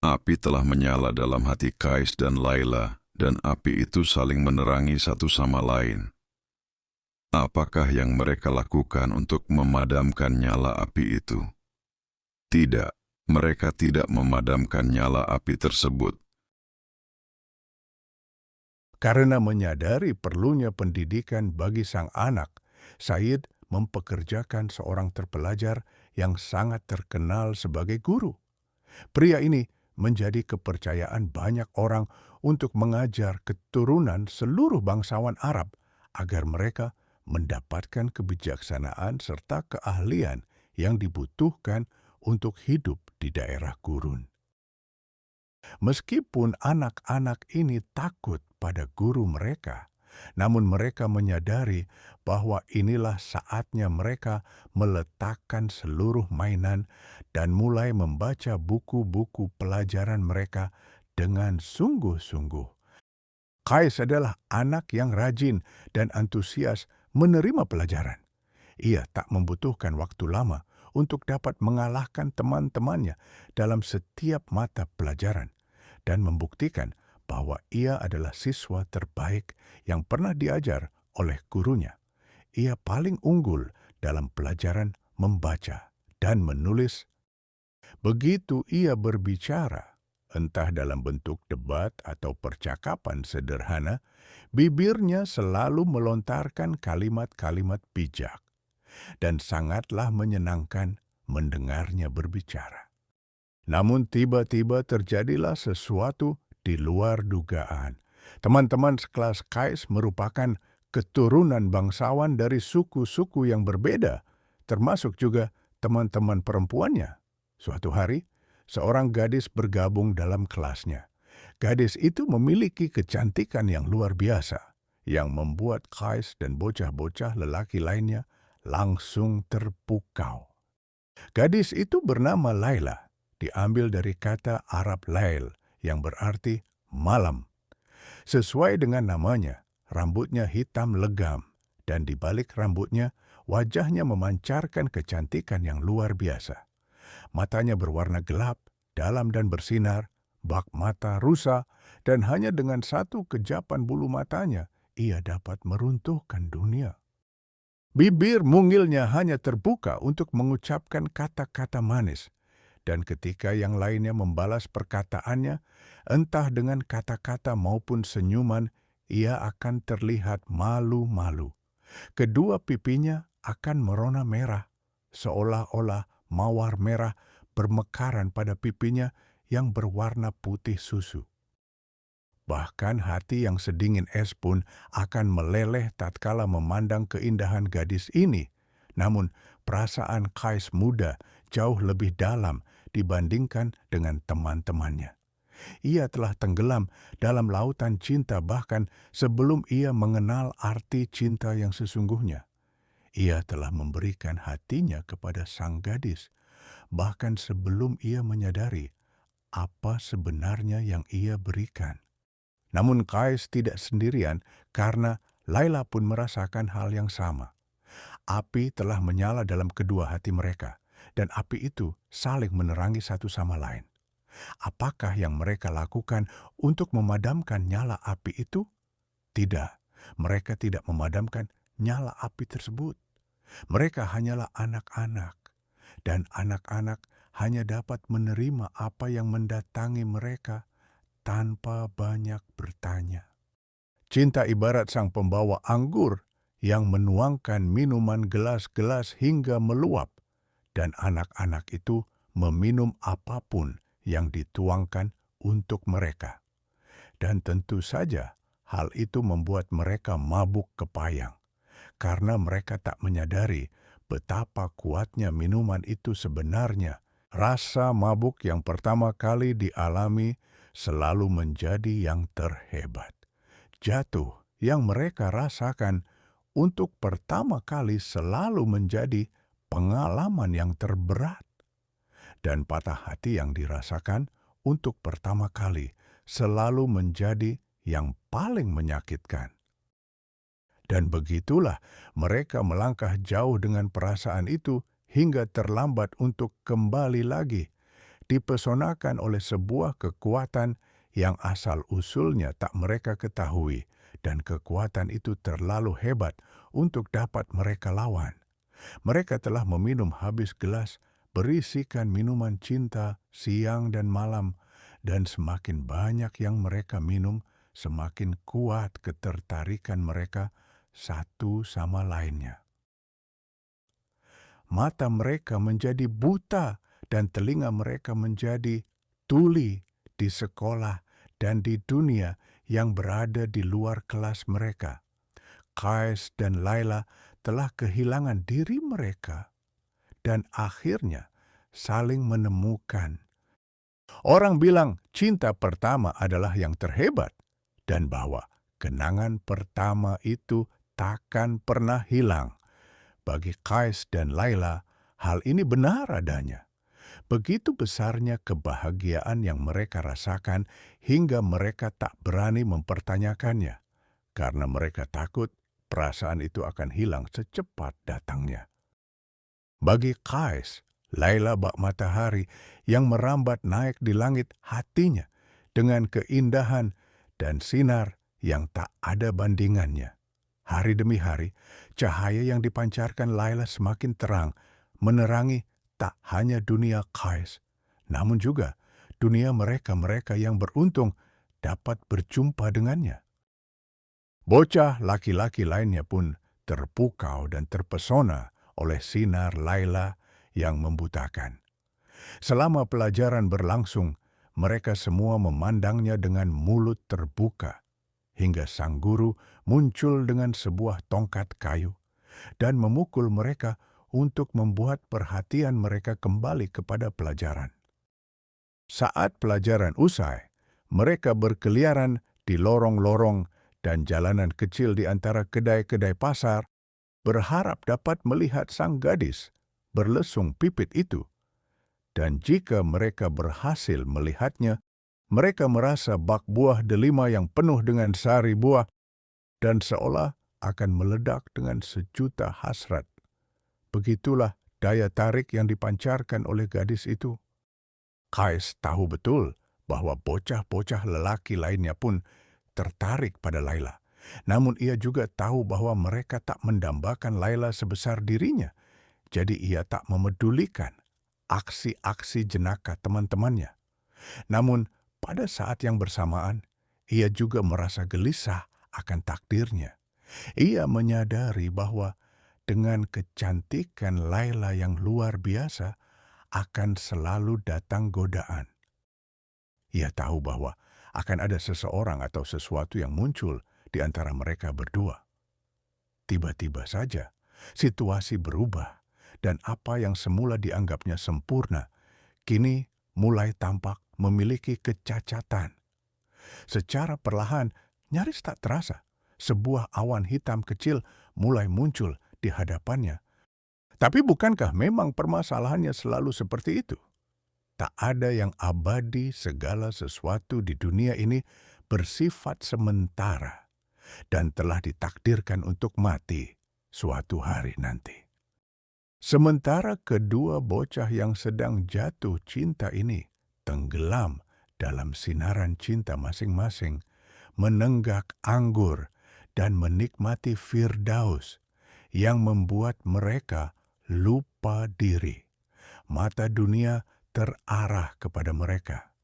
Api telah menyala dalam hati Kais dan Laila, dan api itu saling menerangi satu sama lain. Apakah yang mereka lakukan untuk memadamkan nyala api itu? Tidak, mereka tidak memadamkan nyala api tersebut. Karena menyadari perlunya pendidikan bagi sang anak, Said mempekerjakan seorang terpelajar yang sangat terkenal sebagai guru. Pria ini menjadi kepercayaan banyak orang untuk mengajar keturunan seluruh bangsawan Arab agar mereka mendapatkan kebijaksanaan serta keahlian yang dibutuhkan untuk hidup di daerah gurun. Meskipun anak-anak ini takut pada guru mereka, namun mereka menyadari bahwa inilah saatnya mereka meletakkan seluruh mainan dan mulai membaca buku-buku pelajaran mereka dengan sungguh-sungguh. Kais adalah anak yang rajin dan antusias menerima pelajaran. Ia tak membutuhkan waktu lama untuk dapat mengalahkan teman-temannya dalam setiap mata pelajaran dan membuktikan bahwa ia adalah siswa terbaik yang pernah diajar oleh gurunya. Ia paling unggul dalam pelajaran membaca dan menulis. Begitu ia berbicara, entah dalam bentuk debat atau percakapan sederhana, bibirnya selalu melontarkan kalimat-kalimat bijak dan sangatlah menyenangkan mendengarnya berbicara. Namun tiba-tiba terjadilah sesuatu di luar dugaan. Teman-teman sekelas Kais merupakan keturunan bangsawan dari suku-suku yang berbeda, termasuk juga teman-teman perempuannya. Suatu hari, seorang gadis bergabung dalam kelasnya. Gadis itu memiliki kecantikan yang luar biasa, yang membuat Kais dan bocah-bocah lelaki lainnya langsung terpukau. Gadis itu bernama Laila, diambil dari kata Arab Lail yang berarti malam. Sesuai dengan namanya, rambutnya hitam legam dan di balik rambutnya wajahnya memancarkan kecantikan yang luar biasa. Matanya berwarna gelap, dalam dan bersinar, bak mata rusa, dan hanya dengan satu kejapan bulu matanya ia dapat meruntuhkan dunia. Bibir mungilnya hanya terbuka untuk mengucapkan kata-kata manis, dan ketika yang lainnya membalas perkataannya, entah dengan kata-kata maupun senyuman, ia akan terlihat malu-malu. Kedua pipinya akan merona merah, seolah-olah mawar merah bermekaran pada pipinya yang berwarna putih susu. Bahkan hati yang sedingin es pun akan meleleh tatkala memandang keindahan gadis ini. Namun perasaan Kais muda jauh lebih dalam dibandingkan dengan teman-temannya. Ia telah tenggelam dalam lautan cinta bahkan sebelum ia mengenal arti cinta yang sesungguhnya. Ia telah memberikan hatinya kepada sang gadis, bahkan sebelum ia menyadari apa sebenarnya yang ia berikan. Namun Kais tidak sendirian karena Laila pun merasakan hal yang sama. Api telah menyala dalam kedua hati mereka, dan api itu saling menerangi satu sama lain. Apakah yang mereka lakukan untuk memadamkan nyala api itu? Tidak, mereka tidak memadamkan nyala api tersebut. Mereka hanyalah anak-anak, dan anak-anak hanya dapat menerima apa yang mendatangi mereka tanpa banyak bertanya. Cinta ibarat sang pembawa anggur yang menuangkan minuman gelas-gelas hingga meluap, dan anak-anak itu meminum apapun yang dituangkan untuk mereka. Dan tentu saja hal itu membuat mereka mabuk kepayang, karena mereka tak menyadari betapa kuatnya minuman itu sebenarnya. Rasa mabuk yang pertama kali dialami selalu menjadi yang terhebat. Jatuh yang mereka rasakan untuk pertama kali selalu menjadi pengalaman yang terberat. Dan patah hati yang dirasakan untuk pertama kali selalu menjadi yang paling menyakitkan. Dan begitulah mereka melangkah jauh dengan perasaan itu hingga terlambat untuk kembali lagi. dipesonakan oleh sebuah kekuatan yang asal-usulnya tak mereka ketahui, dan kekuatan itu terlalu hebat untuk dapat mereka lawan. Mereka telah meminum habis gelas berisikan minuman cinta siang dan malam, dan semakin banyak yang mereka minum, semakin kuat ketertarikan mereka satu sama lainnya. Mata mereka menjadi buta dan telinga mereka menjadi tuli di sekolah dan di dunia yang berada di luar kelas mereka. Kais dan Laila telah kehilangan diri mereka dan akhirnya saling menemukan. Orang bilang cinta pertama adalah yang terhebat dan bahwa kenangan pertama itu takkan pernah hilang. Bagi Kais dan Laila, hal ini benar adanya. Begitu besarnya kebahagiaan yang mereka rasakan hingga mereka tak berani mempertanyakannya, karena mereka takut perasaan itu akan hilang secepat datangnya. Bagi Kais, Laila bak matahari yang merambat naik di langit hatinya dengan keindahan dan sinar yang tak ada bandingannya. Hari demi hari, cahaya yang dipancarkan Laila semakin terang, menerangi tak hanya dunia Kais, namun juga dunia mereka-mereka yang beruntung dapat berjumpa dengannya. Bocah laki-laki lainnya pun terpukau dan terpesona oleh sinar Laila yang membutakan. Selama pelajaran berlangsung, mereka semua memandangnya dengan mulut terbuka, hingga sang guru muncul dengan sebuah tongkat kayu dan memukul mereka untuk membuat perhatian mereka kembali kepada pelajaran. Saat pelajaran usai, mereka berkeliaran di lorong-lorong dan jalanan kecil di antara kedai-kedai pasar, berharap dapat melihat sang gadis berlesung pipit itu. Dan jika mereka berhasil melihatnya, mereka merasa bak buah delima yang penuh dengan sari buah dan seolah akan meledak dengan sejuta hasrat. Begitulah daya tarik yang dipancarkan oleh gadis itu. Kais tahu betul bahwa bocah-bocah lelaki lainnya pun tertarik pada Laila. Namun ia juga tahu bahwa mereka tak mendambakan Laila sebesar dirinya, jadi ia tak memedulikan aksi-aksi jenaka teman-temannya. Namun, pada saat yang bersamaan, ia juga merasa gelisah akan takdirnya. Ia menyadari bahwa dengan kecantikan Laila yang luar biasa, akan selalu datang godaan. Ia tahu bahwa akan ada seseorang atau sesuatu yang muncul di antara mereka berdua. Tiba-tiba saja, situasi berubah, dan apa yang semula dianggapnya sempurna, kini mulai tampak memiliki kecacatan. Secara perlahan, nyaris tak terasa, sebuah awan hitam kecil mulai muncul di hadapannya. Tapi bukankah memang permasalahannya selalu seperti itu? Tak ada yang abadi, segala sesuatu di dunia ini bersifat sementara dan telah ditakdirkan untuk mati suatu hari nanti. Sementara kedua bocah yang sedang jatuh cinta ini tenggelam dalam sinaran cinta masing-masing, menenggak anggur dan menikmati firdaus yang membuat mereka lupa diri. Mata dunia terarah kepada mereka.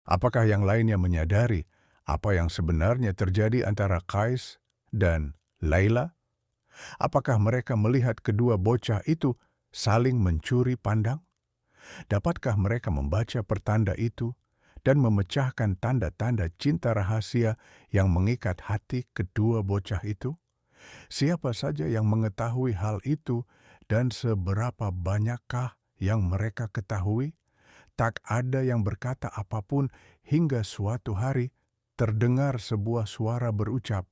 Apakah yang lainnya menyadari apa yang sebenarnya terjadi antara Kais dan Laila? Apakah mereka melihat kedua bocah itu saling mencuri pandang? Dapatkah mereka membaca pertanda itu dan memecahkan tanda-tanda cinta rahasia yang mengikat hati kedua bocah itu? Siapa saja yang mengetahui hal itu dan seberapa banyakkah yang mereka ketahui? Tak ada yang berkata apapun hingga suatu hari terdengar sebuah suara berucap,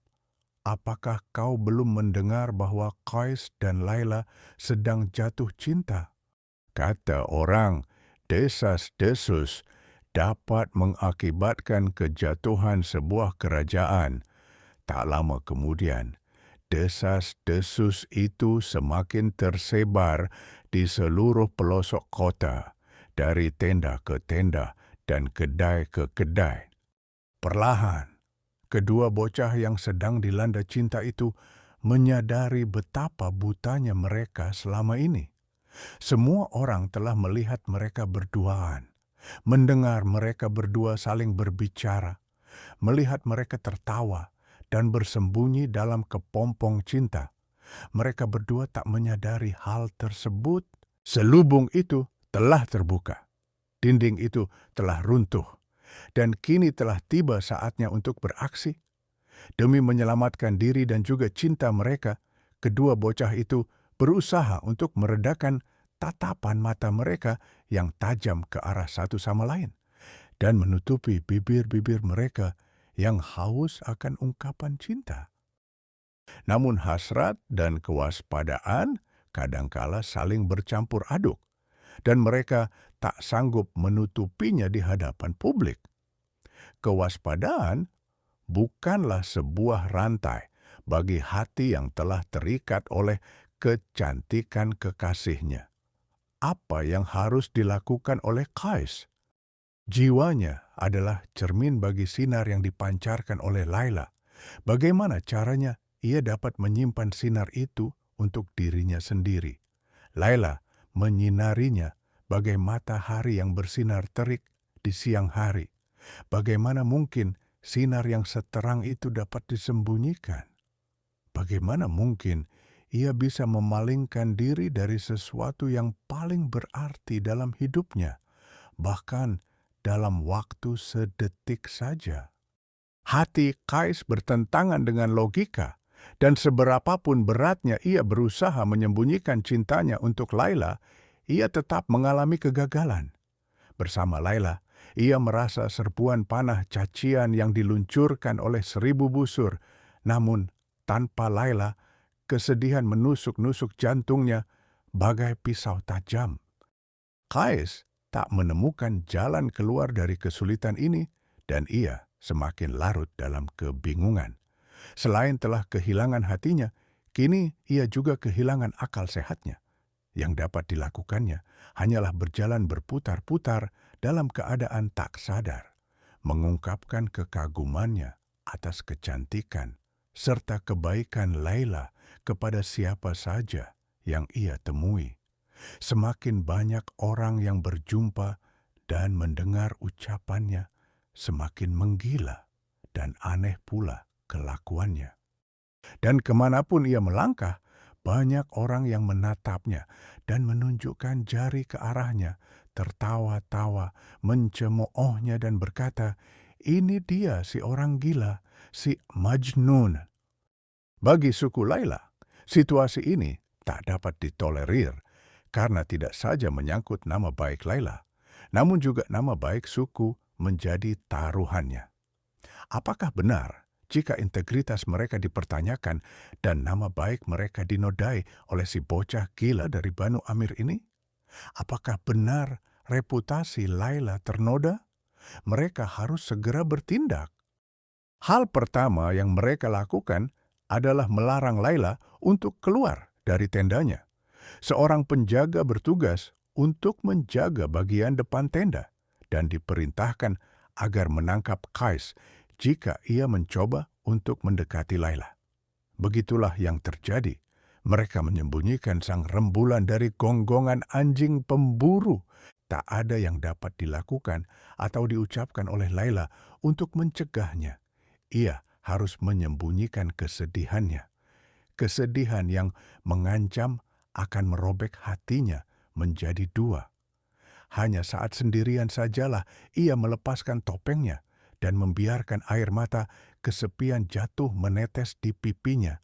"Apakah kau belum mendengar bahwa Kais dan Laila sedang jatuh cinta?" Kata orang, desas-desus dapat mengakibatkan kejatuhan sebuah kerajaan. Tak lama kemudian, desas-desus itu semakin tersebar di seluruh pelosok kota, dari tenda ke tenda dan kedai ke kedai. Perlahan, kedua bocah yang sedang dilanda cinta itu menyadari betapa butanya mereka selama ini. Semua orang telah melihat mereka berduaan, mendengar mereka berdua saling berbicara, melihat mereka tertawa dan bersembunyi dalam kepompong cinta. Mereka berdua tak menyadari hal tersebut. Selubung itu telah terbuka. Dinding itu telah runtuh. Dan kini telah tiba saatnya untuk beraksi. Demi menyelamatkan diri dan juga cinta mereka, kedua bocah itu berusaha untuk meredakan tatapan mata mereka yang tajam ke arah satu sama lain dan menutupi bibir-bibir mereka yang haus akan ungkapan cinta. Namun hasrat dan kewaspadaan kadangkala saling bercampur aduk, dan mereka tak sanggup menutupinya di hadapan publik. Kewaspadaan bukanlah sebuah rantai bagi hati yang telah terikat oleh kecantikan kekasihnya. Apa yang harus dilakukan oleh Kais? Jiwanya adalah cermin bagi sinar yang dipancarkan oleh Laila. Bagaimana caranya ia dapat menyimpan sinar itu untuk dirinya sendiri? Laila menyinarinya bagai matahari yang bersinar terik di siang hari. Bagaimana mungkin sinar yang seterang itu dapat disembunyikan? Bagaimana mungkin ia bisa memalingkan diri dari sesuatu yang paling berarti dalam hidupnya, bahkan dalam waktu sedetik saja? Hati Kais bertentangan dengan logika, dan seberapapun beratnya ia berusaha menyembunyikan cintanya untuk Laila, ia tetap mengalami kegagalan. Bersama Laila, ia merasa serbuan panah cacian yang diluncurkan oleh 1000 busur, namun tanpa Laila, kesedihan menusuk-nusuk jantungnya bagai pisau tajam. Kais tak menemukan jalan keluar dari kesulitan ini, dan ia semakin larut dalam kebingungan. Selain telah kehilangan hatinya, kini ia juga kehilangan akal sehatnya. Yang dapat dilakukannya hanyalah berjalan berputar-putar dalam keadaan tak sadar, mengungkapkan kekagumannya atas kecantikan serta kebaikan Laila kepada siapa saja yang ia temui. Semakin banyak orang yang berjumpa dan mendengar ucapannya, semakin menggila dan aneh pula kelakuannya. Dan kemanapun ia melangkah, banyak orang yang menatapnya dan menunjukkan jari ke arahnya, tertawa-tawa, mencemoohnya dan berkata, "Ini dia si orang gila, si Majnun." Bagi suku Laila, situasi ini tak dapat ditolerir karena tidak saja menyangkut nama baik Laila, namun juga nama baik suku menjadi taruhannya. Apakah benar jika integritas mereka dipertanyakan dan nama baik mereka dinodai oleh si bocah gila dari Banu Amir ini? Apakah benar reputasi Laila ternoda? Mereka harus segera bertindak. Hal pertama yang mereka lakukan adalah melarang Laila untuk keluar dari tendanya. Seorang penjaga bertugas untuk menjaga bagian depan tenda dan diperintahkan agar menangkap Kais jika ia mencoba untuk mendekati Laila. Begitulah yang terjadi. Mereka menyembunyikan sang rembulan dari gonggongan anjing pemburu. Tak ada yang dapat dilakukan atau diucapkan oleh Laila untuk mencegahnya. Ia harus menyembunyikan kesedihannya. Kesedihan yang mengancam akan merobek hatinya menjadi dua. Hanya saat sendirian sajalah ia melepaskan topengnya dan membiarkan air mata kesepian jatuh menetes di pipinya